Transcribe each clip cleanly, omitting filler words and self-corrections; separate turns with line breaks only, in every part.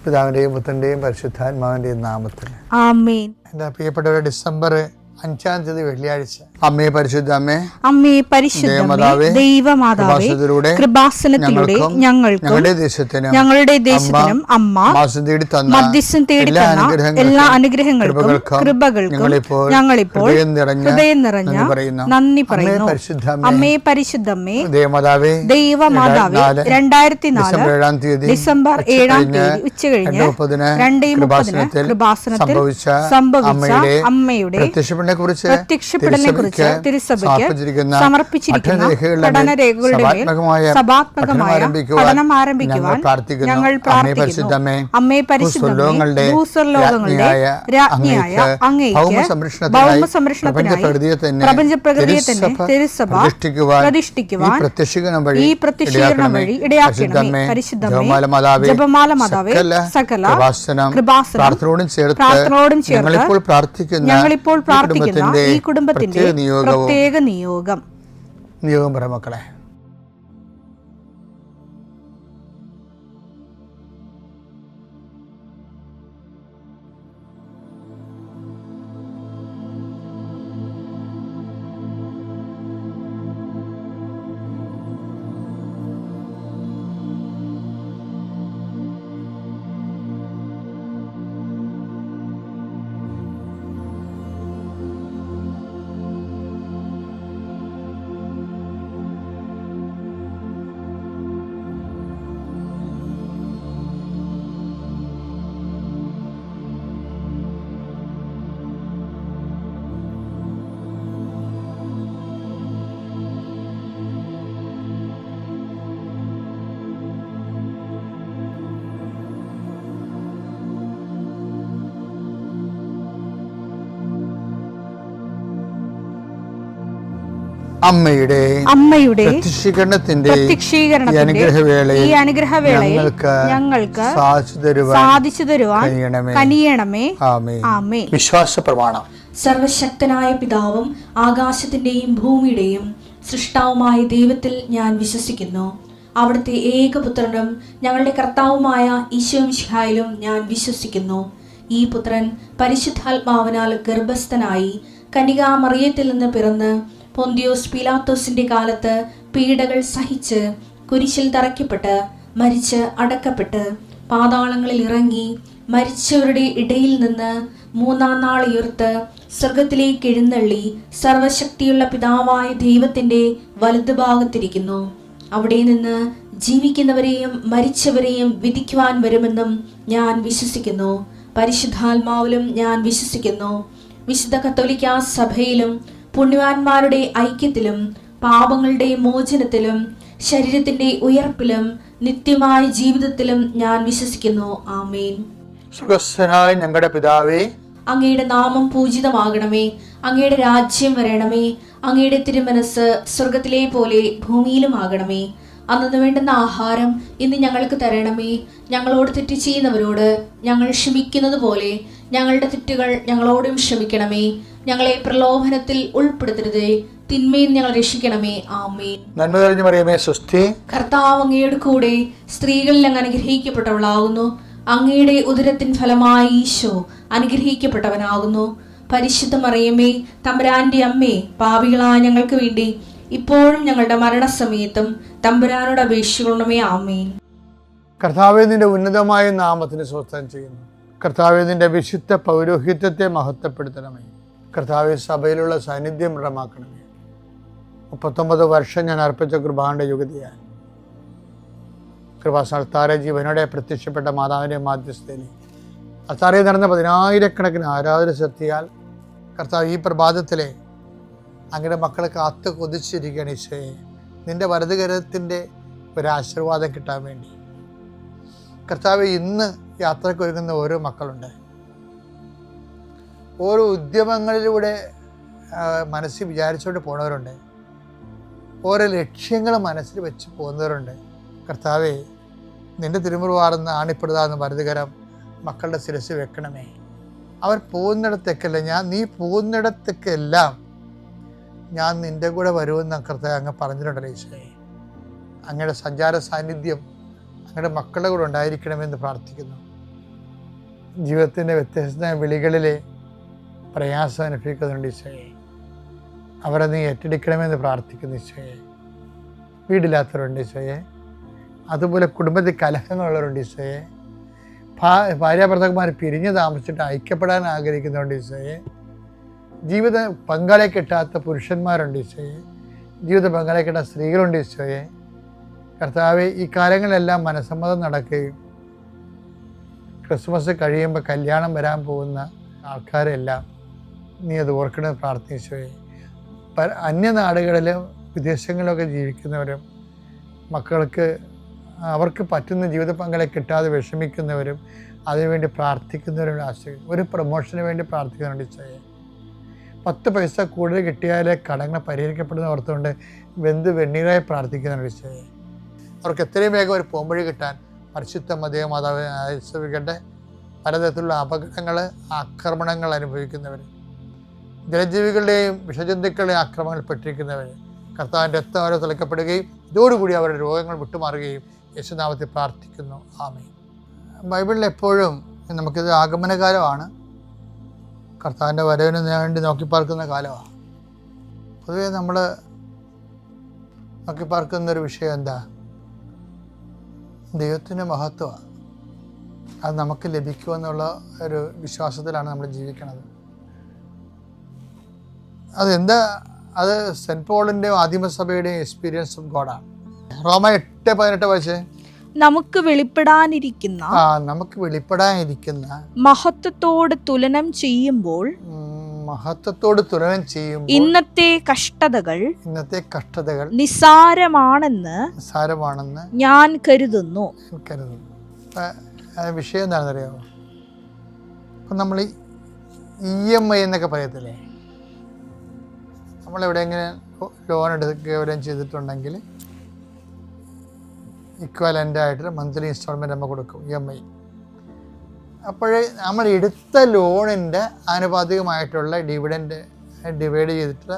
പിതാവിൻ്റെയും പുത്രൻ്റെയും പരിശുദ്ധാത്മാവിൻ്റെയും നാമത്തിൽ
ആമേൻ.
എൻ്റെ പ്രിയപ്പെട്ടവരെ, ഡിസംബർ 5-ാം തീയതി വെള്ളിയാഴ്ച, അമ്മേ പരിശുദ്ധ അമ്മേ,
അമ്മേ പരിശുദ്ധമേ, ദൈവമാതാവേ, കൃപാസനത്തിലൂടെ ഞങ്ങൾക്കും ഞങ്ങളുടെ ദേശത്തിനും അമ്മ മധ്യസ്ഥം തേടി തന്ന എല്ലാ അനുഗ്രഹങ്ങൾക്കും കൃപകൾക്കും ഞങ്ങളിപ്പോൾ ഹൃദയം നിറഞ്ഞ നന്ദി പറയുന്നു. അമ്മേ പരിശുദ്ധമേ, ദൈവമാതാവേ, 2004 ഡിസംബർ 7-ാം തീയതി ഉച്ചകഴിഞ്ഞ് 2:30 കൃപാസനത്തിൽ സംഭവിച്ച അമ്മയുടെ പ്രത്യക്ഷപ്പെടലിനെക്കുറിച്ച് തിരുസഭയ്ക്ക് സമർപ്പിച്ചിരിക്കുന്ന പഠനരേഖകളുടെ മേൽ സഭാത്മകമായ പഠനം ആരംഭിക്കുവാൻ ഞങ്ങൾ പ്രാർത്ഥിക്കുന്നു. അമ്മേ പരിശുദ്ധമേ, ഭൂസ്വർലോകങ്ങളുടെ രാജ്ഞിയായ അങ്ങേയ്ക്ക് ഭൗമസംരക്ഷണത്തിനായി പ്രപഞ്ചപ്രകൃതിയെ തന്നെ തിരുസഭ പ്രതിഷ്ഠിക്കുവാൻ ഈ പ്രത്യക്ഷീകരണം വഴി ഇടയാക്കണമേ. പരിശുദ്ധമേ, ജപമാല മാതാവേ, സകല കൃപാസനം പ്രാർത്ഥനയോടും ചേർത്ത് ഞങ്ങളിപ്പോൾ പ്രാർത്ഥിക്കുന്ന ഈ കുടുംബത്തിന്റെ പ്രത്യേക നിയോഗം
പറ മക്കളെ.
അമ്മയുടെ പ്രത്യക്ഷീകരണത്തിന്റെ ഈ അനുഗ്രഹവേളയിൽ ഞങ്ങൾക്ക് സാധിച്ചു തരുവാൻ കനിയണമേ. ആമേൻ.
വിശ്വാസ പ്രമാണം.
സർവശക്തനായ പിതാവും ആകാശത്തിന്റെയും ഭൂമിയുടെയും സൃഷ്ടാവുമായ ദൈവത്തിൽ ഞാൻ വിശ്വസിക്കുന്നു. അവിടുത്തെ ഏകപുത്രനും ഞങ്ങളുടെ കർത്താവുമായ ഈശോമിശിഹായിലും ഞാൻ വിശ്വസിക്കുന്നു. ഈ പുത്രൻ പരിശുദ്ധാത്മാവിനാൽ ഗർഭസ്ഥനായി കന്യകാമറിയത്തിൽ നിന്ന് പിറന്ന് പൊന്തിയോസ് പീലാത്തോസിന്റെ കാലത്ത് പീഡകൾ സഹിച്ച് കുരിശിൽ തറയ്ക്കപ്പെട്ട് മരിച്ച് അടക്കപ്പെട്ട് പാതാളങ്ങളിൽ ഇറങ്ങി മരിച്ചവരുടെ ഇടയിൽ നിന്ന് 3-ാം നാൾ ഉയർത്ത് സ്വർഗത്തിലേക്ക് എഴുന്നള്ളി സർവശക്തിയുള്ള പിതാവായ ദൈവത്തിന്റെ വലതുഭാഗത്തിരിക്കുന്നു. അവിടെ നിന്ന് ജീവിക്കുന്നവരെയും മരിച്ചവരെയും വിധിക്കുവാൻ വരുമെന്നും ഞാൻ വിശ്വസിക്കുന്നു. പരിശുദ്ധാത്മാവിലും ഞാൻ വിശ്വസിക്കുന്നു. വിശുദ്ധ കത്തോലിക്കാ സഭയിലും പുണ്യവാന്മാരുടെ ഐക്യത്തിലും പാപങ്ങളുടെ മോചനത്തിലും ശരീരത്തിന്റെ ഉയർപ്പിലും നിത്യമായ ജീവിതത്തിലും ഞാൻ വിശ്വസിക്കുന്നു. ആമേൻ.
സുഖസ്ഥനായ ഞങ്ങളുടെ പിതാവേ,
അങ്ങയുടെ നാമം പൂജിതമാകണമേ. അങ്ങയുടെ രാജ്യം വരണമേ. അങ്ങയുടെ തിരുമനസ് സ്വർഗത്തിലെ പോലെ ഭൂമിയിലും ആകണമേ. അന്നു വേണ്ടുന്ന ആഹാരം ഇന്ന് ഞങ്ങൾക്ക് തരണമേ. ഞങ്ങളോട് തെറ്റ് ചെയ്യുന്നവരോട് ഞങ്ങൾ ക്ഷമിക്കുന്നത് പോലെ ഞങ്ങളുടെ തെറ്റുകൾ ഞങ്ങളോടും ക്ഷമിക്കണമേ. ഞങ്ങളെ പ്രലോഭനത്തിൽ ഉൾപ്പെടുത്തരുതേ, തിന്മയിൽ ഞങ്ങൾ രക്ഷിക്കണമേ. ആമേൻ.
നന്മ നിറഞ്ഞ മറിയമേ, സ്വസ്തി.
കർത്താവ് അങ്ങയുടെ കൂടെ സ്ത്രീകളിൽ അങ്ങ് അനുഗ്രഹിക്കപ്പെട്ടവളാകുന്നു. അങ്ങയുടെ ഉദരത്തിൻ ഫലമായി ഈശോ അനുഗ്രഹിക്കപ്പെട്ടവനാകുന്നു. പരിശുദ്ധ മറിയമേ, തമ്പുരാന്റെ അമ്മേ, പാപികളായ ഞങ്ങൾക്ക് വേണ്ടി ഇപ്പോഴും ഞങ്ങളുടെ മരണസമയത്തും തമ്പുരാനോട് അപേക്ഷിക്കണമേ. ആമേൻ.
കർത്താവേ, നിന്റെ ഉന്നതമായ നാമത്തിന് സ്വസ്ഥം ചെയ്യുന്നു. കർത്താവേ, നിന്റെ വിശുദ്ധ പൗരോഹിത്യത്തെ മഹത്വപ്പെടുത്തണമേ. കർത്താവേ, സഭയിലുള്ള സാന്നിധ്യം ദൃഢമാക്കണമേ. 39 വർഷം ഞാൻ അർപ്പിച്ച കൃപാന്റെ യുഗതിയാൽ കൃപാസ്ഥാന ജീവനോടെ പ്രത്യക്ഷപ്പെട്ട മാതാവിൻ്റെ മാധ്യസ്ഥയിൽ അത്താറയിൽ നടന്ന 10,000-കണക്കിന് ആരാധന ശക്തിയാൽ കർത്താവ് ഈ പ്രഭാതത്തിലെ അങ്ങയുടെ മക്കളെ കാത്തു കൊതിച്ചിരിക്കുകയാണ്. ഈശോയെ, നിന്റെ വലതുകരത്തിൻ്റെ ഒരാശീർവാദം കിട്ടാൻ വേണ്ടി കർത്താവ് ഇന്ന് യാത്രയ്ക്ക് ഒരുങ്ങുന്ന ഓരോ മക്കളുണ്ട്. ഓരോ ഉദ്യമങ്ങളിലൂടെ മനസ്സിൽ വിചാരിച്ചുകൊണ്ട് പോണവരുണ്ട്. ഓരോ ലക്ഷ്യങ്ങൾ മനസ്സിൽ വെച്ച് പോകുന്നവരുണ്ട്. കർത്താവേ, നിന്റെ തിരുമുറുവാർന്ന് ആണിപ്പെടുതാന്ന് വലതുകരം മക്കളുടെ ശിരസ് വെക്കണമേ. അവർ പോകുന്നിടത്തേക്കല്ല, നീ പോകുന്നിടത്തേക്കെല്ലാം ഞാൻ നിൻ്റെ കൂടെ വരുമെന്ന് കർത്താവ് അങ്ങ് പറഞ്ഞിട്ടുണ്ടല്ലോ. ഈശോയെ, അങ്ങയുടെ സഞ്ചാര സാന്നിധ്യം അങ്ങയുടെ മക്കളുടെ കൂടെ ഉണ്ടായിരിക്കണമെന്ന് പ്രാർത്ഥിക്കുന്നു. ജീവിതത്തിൻ്റെ വ്യത്യസ്ത വിളികളിൽ പ്രയാസം അനുഭവിക്കുന്നുണ്ട് ഈശോയെ. അവരെ നീ ഏറ്റെടുക്കണമെന്ന് പ്രാർത്ഥിക്കുന്നു ഈശോയെ. വീടില്ലാത്തവരുണ്ട് ഈശോയെ, അതുപോലെ കുടുംബത്തിൽ കലഹങ്ങളുള്ളവരുണ്ട് ഈശോയെ, ഭാര്യാഭർത്താക്കന്മാർ പിരിഞ്ഞ് താമസിച്ചിട്ട് ഐക്യപ്പെടാൻ ആഗ്രഹിക്കുന്നുണ്ട് ഈശോയെ, ജീവിത പങ്കാളിയെ കിട്ടാത്ത പുരുഷന്മാരുണ്ട് ഈശോയെ, ജീവിത പങ്കാളിയെ കിട്ടാത്ത സ്ത്രീകളുണ്ട് ഈശോയെ. കർത്താവെ, ഈ കാലങ്ങളിലെല്ലാം മനസ്സമ്മതം നടക്കുകയും ക്രിസ്മസ് കഴിയുമ്പോൾ കല്യാണം വരാൻ പോകുന്ന ആൾക്കാരെല്ലാം നീ അത് ഓർക്കണമെന്ന് പ്രാർത്ഥിച്ചോയെ. അന്യനാടുകളിലും വിദേശങ്ങളിലൊക്കെ ജീവിക്കുന്നവരും മക്കൾക്ക് അവർക്ക് പറ്റുന്ന ജീവിത പങ്കാളിയെ കിട്ടാതെ വിഷമിക്കുന്നവരും അതിനുവേണ്ടി പ്രാർത്ഥിക്കുന്നവരും ആശ്രയിക്കും. ഒരു പ്രൊമോഷന് വേണ്ടി പ്രാർത്ഥിക്കുന്നുണ്ട് ഈശോയെ. 10 പൈസ കൂടുതൽ കിട്ടിയാലേ കടങ്ങൾ പരിഹരിക്കപ്പെടുന്ന ഓർത്തുകൊണ്ട് വെണ്ണീരായി പ്രാർത്ഥിക്കുന്നുണ്ട് ഈശോയെ. അവർക്ക് എത്രയും വേഗം ഒരു പോംവഴി കിട്ടാൻ പരിശുദ്ധ മാതാവ് ആശ്രയിക്കട്ടെ. പലതരത്തിലുള്ള അപകടങ്ങൾ, ആക്രമണങ്ങൾ അനുഭവിക്കുന്നവർ, ജലജീവികളുടെയും വിഷജന്തുക്കളുടെയും ആക്രമണങ്ങൾ പെട്ടിരിക്കുന്നവർ കർത്താവിൻ്റെ രക്തം അവരെ തിളക്കപ്പെടുകയും ഇതോടുകൂടി അവരുടെ രോഗങ്ങൾ വിട്ടുമാറുകയും യേശുനാമത്തിൽ പ്രാർത്ഥിക്കുന്നു. ആമേൻ. ബൈബിളിൽ എപ്പോഴും നമുക്കിത് ആഗമനകാലമാണ്, കർത്താവിൻ്റെ വരവിന് വേണ്ടി നോക്കിപ്പാർക്കുന്ന കാലമാണ്. പൊതുവേ നമ്മൾ നോക്കിപ്പാർക്കുന്നൊരു വിഷയം എന്താ? ദൈവത്തിൻ്റെ മഹത്വമാണ്. അത് നമുക്ക് ലഭിക്കുമെന്നുള്ള ഒരു വിശ്വാസത്തിലാണ് നമ്മൾ ജീവിക്കുന്നത്. അതെന്താ? അത് സെൻറ്റ് പോളിൻ്റെയും ആദിമസഭയുടെയും എക്സ്പീരിയൻസ് ഓഫ് ഗോഡാണ്. റോമ 8:18 വായിച്ചേ.
നമുക്ക് വെളിപ്പെടാനിരിക്കുന്ന മഹത്വത്തോട് തുലനം ചെയ്യുമ്പോൾ ഇന്നത്തെ കഷ്ടതകൾ നിസ്സാരമാണെന്ന് ഞാൻ കരുതുന്നു.
വിഷയം എന്താണെന്നറിയാമോ? ഇപ്പം നമ്മൾ EMI എന്നൊക്കെ പറയത്തില്ലേ, നമ്മളെവിടെയെങ്കിലും ലോൺ എടുക്കുകയും ചെയ്തിട്ടുണ്ടെങ്കിൽ ഇക്വലൻ്റായിട്ട് മന്ത്ലി ഇൻസ്റ്റാൾമെൻറ്റ് നമ്മൾ കൊടുക്കും, EMI. അപ്പോൾ നമ്മൾ എടുത്ത ലോണിൻ്റെ ആനുപാതികമായിട്ടുള്ള ഡിവിഡൻഡ് ഡിവൈഡ് ചെയ്തിട്ടുള്ള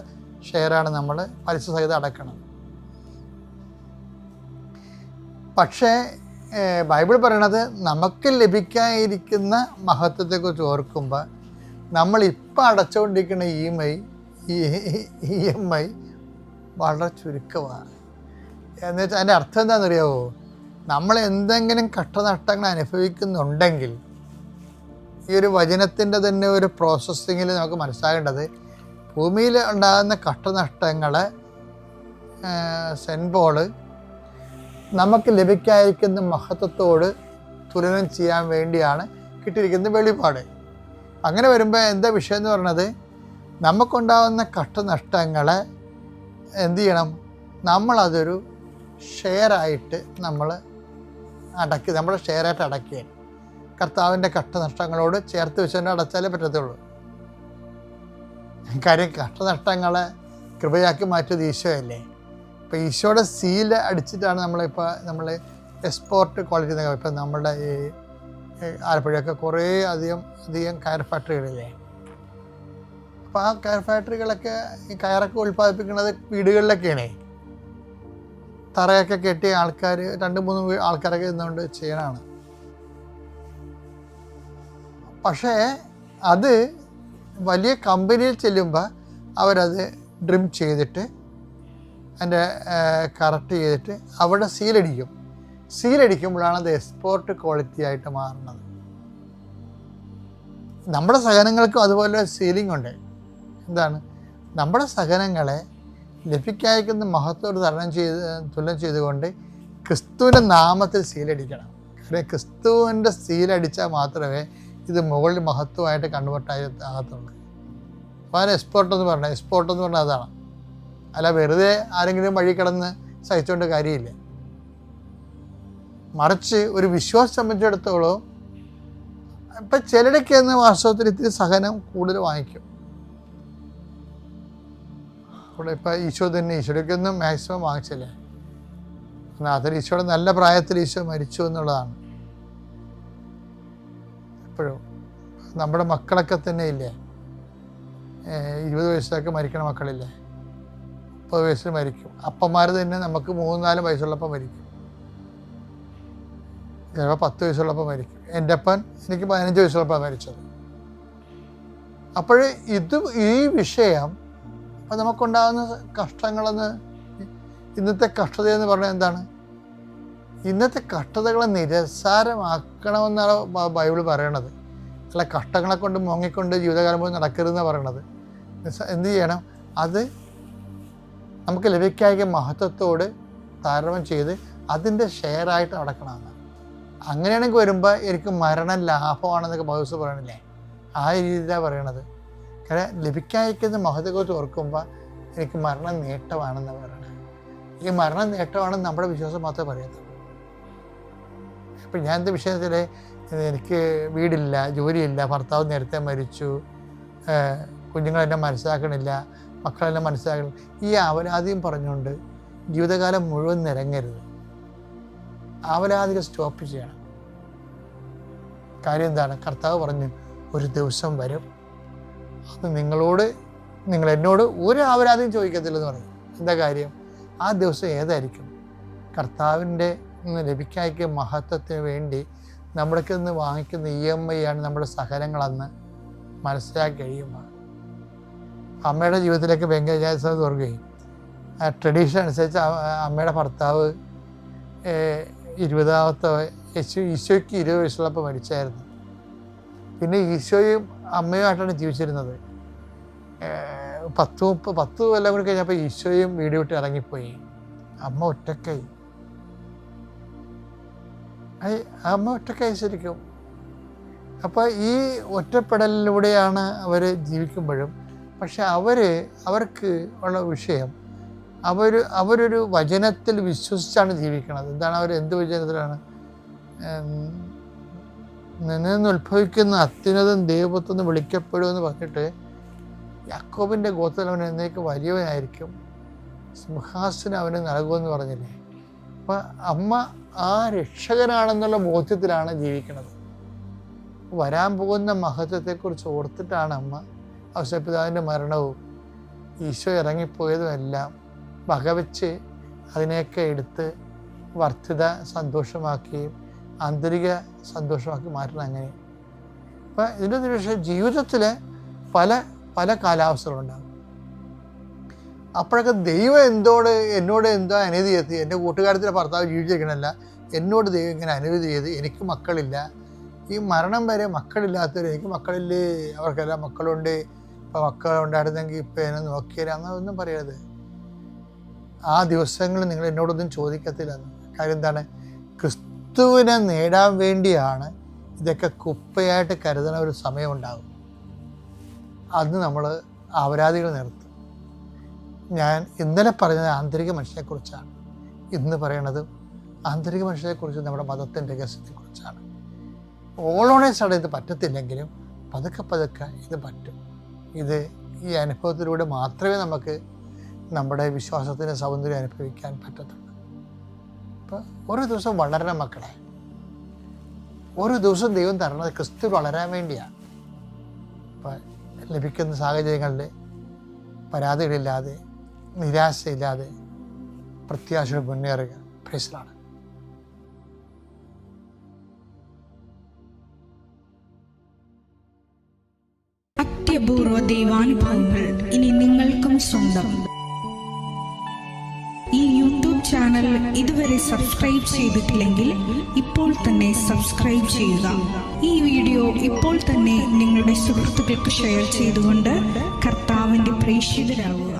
ഷെയറാണ് നമ്മൾ പലിശ സഹിതം അടക്കണം. പക്ഷേ ബൈബിൾ പറയണത് നമുക്ക് ലഭിക്കാനിരിക്കുന്ന മഹത്വത്തെക്കുറിച്ച് ഓർക്കുമ്പോൾ നമ്മളിപ്പോൾ അടച്ചുകൊണ്ടിരിക്കുന്ന EMI വളരെ ചുരുക്കമാണ്. എന്ന് വെച്ചാൽ അതിൻ്റെ അർത്ഥം എന്താണെന്നറിയാമോ? നമ്മൾ എന്തെങ്കിലും കഷ്ടനഷ്ടങ്ങൾ അനുഭവിക്കുന്നുണ്ടെങ്കിൽ ഈ ഒരു വചനത്തിൻ്റെ തന്നെ ഒരു പ്രോസസ്സിങ്ങിൽ നമുക്ക് മനസ്സിലാകേണ്ടത്, ഭൂമിയിൽ ഉണ്ടാകുന്ന കഷ്ടനഷ്ടങ്ങളെ സെൻറ്റ് പോള് നമുക്ക് ലഭിക്കാതിരിക്കുന്ന മഹത്വത്തോട് തുലനം ചെയ്യാൻ വേണ്ടിയാണ് കിട്ടിയിരിക്കുന്ന വെളിപാട്. അങ്ങനെ വരുമ്പോൾ എന്താ വിഷയം എന്ന് പറയുന്നത്, നമുക്കുണ്ടാകുന്ന കഷ്ടനഷ്ടങ്ങളെ എന്തു ചെയ്യണം? നമ്മളതൊരു ഷെയറായിട്ട് നമ്മുടെ ഷെയറായിട്ട് അടയ്ക്കുകയാണ്. കർത്താവിൻ്റെ കഷ്ടനഷ്ടങ്ങളോട് ചേർത്ത് വെച്ചുകൊണ്ട് അടച്ചാലേ പറ്റത്തുള്ളൂ. കാര്യം കഷ്ടനഷ്ടങ്ങളെ കൃപയാക്കി മാറ്റിയത് ഈശോയല്ലേ. ഇപ്പോൾ ഈശോയുടെ സീല് അടിച്ചിട്ടാണ് നമ്മൾ എക്സ്പോർട്ട് ക്വാളിറ്റി എന്നൊക്കെ. ഇപ്പം നമ്മുടെ ഈ ആലപ്പുഴയൊക്കെ കുറേ അധികം കയർ ഫാക്ടറികളില്ലേ. അപ്പോൾ ആ കയർ ഫാക്ടറികളൊക്കെ ഈ കയറൊക്കെ ഉൽപ്പാദിപ്പിക്കുന്നത് വീടുകളിലൊക്കെയാണേ. തറയൊക്കെ കെട്ടിയ ആൾക്കാർ 2-3 ആൾക്കാരൊക്കെ ഇരുന്നുകൊണ്ട് ചെയ്യണതാണ്. പക്ഷേ അത് വലിയ കമ്പനിയിൽ ചെല്ലുമ്പോൾ അവരത് ഡ്രിം ചെയ്തിട്ട് അതിൻ്റെ കറക്റ്റ് ചെയ്തിട്ട് അവിടെ സീലടിക്കുമ്പോഴാണ് അത് എക്സ്പോർട്ട് ക്വാളിറ്റി ആയിട്ട് മാറുന്നത്. നമ്മുടെ സഹനങ്ങൾക്കും അതുപോലെ സീലിംഗ് ഉണ്ട്. എന്താണ്? നമ്മുടെ സഹനങ്ങളെ ലഭിക്കാതിരിക്കുന്ന മഹത്വത്തോട് തുലനം ചെയ്തുകൊണ്ട് ക്രിസ്തുവിൻ്റെ നാമത്തിൽ സീലടിക്കണം. കാരണം ക്രിസ്തുവിൻ്റെ സീലടിച്ചാൽ മാത്രമേ ഇത് മുകളിൽ മഹത്വമായിട്ട് ആകത്തുള്ളൂ. അപ്പോൾ അതിന് എക്സ്പോർട്ട് എന്ന് പറഞ്ഞാൽ അതാണ്. അല്ല വെറുതെ ആരെങ്കിലും വഴി കിടന്ന് സഹിച്ചുകൊണ്ട് കാര്യമില്ല. മറിച്ച് ഒരു വിശ്വാസം സംബന്ധിച്ചിടത്തോളം ഇപ്പം ചിലടൊക്കെ എന്ന് വാസ്തവത്തിൽ ഇത്തിരി സഹനം കൂടുതൽ വാങ്ങിക്കും. അവിടെ ഇപ്പം ഈശോ തന്നെ ഈശോയ്ക്കൊന്നും മാക്സിമം വാങ്ങിച്ചില്ലേ. അതിൽ ഈശോയുടെ നല്ല പ്രായത്തിൽ ഈശോ മരിച്ചു എന്നുള്ളതാണ്. എപ്പോഴും നമ്മുടെ മക്കളൊക്കെ തന്നെ ഇല്ലേ, 20 വയസ്സിലൊക്കെ മരിക്കണ മക്കളില്ലേ, 30 വയസ്സിൽ മരിക്കും. അപ്പന്മാർ തന്നെ നമുക്ക് 3-4 വയസ്സുള്ളപ്പോൾ മരിക്കും. ചിലപ്പോൾ 10 വയസ്സുള്ളപ്പോൾ മരിക്കും. എൻ്റെ അപ്പൻ എനിക്ക് 15 വയസ്സുള്ളപ്പോൾ മരിച്ചത്. അപ്പോൾ ഈ വിഷയം അപ്പം നമുക്കുണ്ടാകുന്ന കഷ്ടങ്ങളെന്ന്, ഇന്നത്തെ കഷ്ടതയെന്ന് പറഞ്ഞാൽ എന്താണ്? ഇന്നത്തെ കഷ്ടതകളെ നിരസാരമാക്കണമെന്നാണ് ബൈബിൾ പറയണത്. അല്ല, കഷ്ടങ്ങളെ കൊണ്ട് മുങ്ങിക്കൊണ്ട് ജീവിതകാലം പോയി നടക്കരുതെന്നാണ് പറയണത്. എന്ത് ചെയ്യണം? അത് നമുക്ക് ലഭിക്കായ മഹത്വത്തോട് താരതമ്യം ചെയ്ത് അതിൻ്റെ ഷെയറായിട്ട് നടക്കണമെന്ന്. അങ്ങനെയാണെങ്കിൽ വരുമ്പോൾ എനിക്ക് മരണം ലാഭമാണെന്നൊക്കെ ബൈബിൾ പറയണില്ലേ? ആ രീതിയിലാണ് പറയണത്. കാരണം ലഭിക്കാതിരിക്കുന്ന മഹത്വത്തെ ഓർക്കുമ്പോൾ എനിക്ക് മരണം നേട്ടമാണെന്ന് പറയണത്. ഈ മരണം നേട്ടമാണെന്ന് നമ്മുടെ വിശ്വാസം മാത്രമേ പറയുന്നത്. ഇപ്പം ഞാൻ എൻ്റെ വിഷയത്തിൽ എനിക്ക് വീടില്ല, ജോലിയില്ല, ഭർത്താവ് നേരത്തെ മരിച്ചു, കുഞ്ഞുങ്ങളെന്നെ മനസ്സിലാക്കണില്ല, മക്കളെന്നെ മനസ്സിലാക്കണില്ല, ഈ അവലാതിയും പറഞ്ഞുകൊണ്ട് ജീവിതകാലം മുഴുവൻ നിരങ്ങരുത്. അവലാതികൾ സ്റ്റോപ്പ് ചെയ്യണം. കാര്യം എന്താണ്? കർത്താവ് പറഞ്ഞു, ഒരു ദിവസം വരും, അത് നിങ്ങൾ എന്നോട് ഒരു അവലാതിയും ചോദിക്കത്തില്ലെന്ന് പറയും. എന്താ കാര്യം? ആ ദിവസം ഏതായിരിക്കും? കർത്താവിൻ്റെ നിന്ന് ലഭിക്കായ്ക്ക് മഹത്വത്തിന് വേണ്ടി നമ്മൾക്ക് നിന്ന് വാങ്ങിക്കുന്ന EMI ആണ് നമ്മുടെ സഹനങ്ങളെന്ന് മനസ്സിലാക്കി കഴിയുമ്പോൾ. അമ്മയുടെ ജീവിതത്തിലേക്ക് ഭയങ്കര ഓർക്കുകയും ട്രഡീഷൻ അനുസരിച്ച് അമ്മയുടെ ഭർത്താവ് 20ാമത്തെ ഈശോയ്ക്ക് 20 വയസ്സുള്ളപ്പോൾ മരിച്ചായിരുന്നു. പിന്നെ ഈശോയും അമ്മയുമായിട്ടാണ് ജീവിച്ചിരുന്നത്. 10 കൊല്ലം കൂടി കഴിഞ്ഞപ്പോൾ ഈശോയും വീട് വിട്ട് ഇറങ്ങിപ്പോയി. അമ്മ ഒറ്റക്കായി. ശരിക്കും. അപ്പോൾ ഈ ഒറ്റപ്പെടലിലൂടെയാണ് അവർ ജീവിക്കുമ്പോഴും, പക്ഷെ അവർക്ക് ഉള്ള വിഷയം അവരൊരു വചനത്തിൽ വിശ്വസിച്ചാണ് ജീവിക്കുന്നത്. എന്താണ് അവർ? എന്ത് വചനത്തിലാണ്? നിന്ന് ഉത്ഭവിക്കുന്ന അത്യുന്നതൻ ദൈവത്വം വിളിക്കപ്പെടുമെന്ന് പറഞ്ഞിട്ട് യാക്കോബിൻ്റെ ഗോത്രത്തിൽ അവൻ എന്നേക്ക് വലിയവനായിരിക്കും, സിംഹാസനം അവന് നൽകുമെന്ന് പറഞ്ഞില്ലേ? അപ്പം അമ്മ ആ രക്ഷകനാണെന്നുള്ള ബോധ്യത്തിലാണ് ജീവിക്കുന്നത്. വരാൻ പോകുന്ന മഹത്വത്തെക്കുറിച്ച് ഓർത്തിട്ടാണ് അമ്മ ഔസേപ്പിതാവിൻ്റെ മരണവും ഈശോ ഇറങ്ങിപ്പോയതും എല്ലാം വകവെച്ച് അതിനെയൊക്കെ എടുത്ത് വർദ്ധിത സന്തോഷമാക്കുകയും ആന്തരിക സന്തോഷമാക്കി മാറ്റണം. അങ്ങനെ അപ്പം ഇതിൻ്റെ ഒരു വിഷയം, ജീവിതത്തിൽ പല കാലാവസ്ഥകളുണ്ടാകും. അപ്പോഴൊക്കെ ദൈവം എന്നോട് എന്തോ അനുമതി ചെയ്ത്, എൻ്റെ കൂട്ടുകാരത്തിൻ്റെ ഭർത്താവ് ജീവിച്ചിരിക്കണമല്ല, എന്നോട് ദൈവം ഇങ്ങനെ അനുമതി ചെയ്ത്, എനിക്ക് മക്കളില്ല, ഈ മരണം വരെ മക്കളില്ലാത്തവർ, എനിക്ക് മക്കളില്ലേ, അവർക്കെല്ലാം മക്കളുണ്ട്, ഇപ്പോൾ മക്കളുണ്ടായിരുന്നെങ്കിൽ ഇപ്പം എന്നെ നോക്കിയാൽ, അങ്ങനൊന്നും പറയരുത്. ആ ദിവസങ്ങളിൽ നിങ്ങൾ എന്നോടൊന്നും ചോദിക്കത്തില്ല. കാര്യം എന്താണ്? ക്രിസ്തുവിനെ നേടാൻ വേണ്ടിയാണ് ഇതൊക്കെ കുപ്പയായിട്ട് കരുതുന്ന ഒരു സമയമുണ്ടാകും. അന്ന് നമ്മൾ അപരാധികൾ നിർത്തും. ഞാൻ ഇന്നലെ പറഞ്ഞത് ആന്തരിക മനുഷ്യനെക്കുറിച്ചാണ്, ഇന്ന് പറയണത് ആന്തരിക മനുഷ്യനെക്കുറിച്ച്, നമ്മുടെ മതത്തിൻ്റെ രഹസ്യത്തെക്കുറിച്ചാണ്. ഓളോണേഴ്സാണ് ഇത് പറ്റത്തില്ലെങ്കിലും പതുക്കെ ഇത് പറ്റും. ഈ അനുഭവത്തിലൂടെ മാത്രമേ നമുക്ക് നമ്മുടെ വിശ്വാസത്തിൻ്റെ സൗന്ദര്യം അനുഭവിക്കാൻ പറ്റത്തുള്ളൂ. അപ്പോൾ ഒരു ദിവസം വളരണം മക്കളെ. ഒരു ദിവസം ദൈവം തരണത് ക്രിസ്തു വളരാൻ വേണ്ടിയാണ്. അപ്പോൾ ലഭിക്കുന്ന സാഹചര്യങ്ങളിൽ പരാതികളില്ലാതെ, നിരാശയില്ലാതെ പ്രത്യാശയോടെ മുന്നേറുക. പ്രൈസ്.
അത്യപൂർവ ദൈവാനുഭവങ്ങൾ ഇനി നിങ്ങൾക്കും സ്വന്തം. ഈ യൂട്യൂബ് ചാനൽ ഇതുവരെ സബ്സ്ക്രൈബ് ചെയ്തിട്ടില്ലെങ്കിൽ ഇപ്പോൾ തന്നെ സബ്സ്ക്രൈബ് ചെയ്യുക. ഈ വീഡിയോ ഇപ്പോൾ തന്നെ നിങ്ങളുടെ സുഹൃത്തുക്കൾക്ക് ഷെയർ ചെയ്തുകൊണ്ട് കർത്താവിൻ്റെ പ്രേക്ഷിതരാകുക.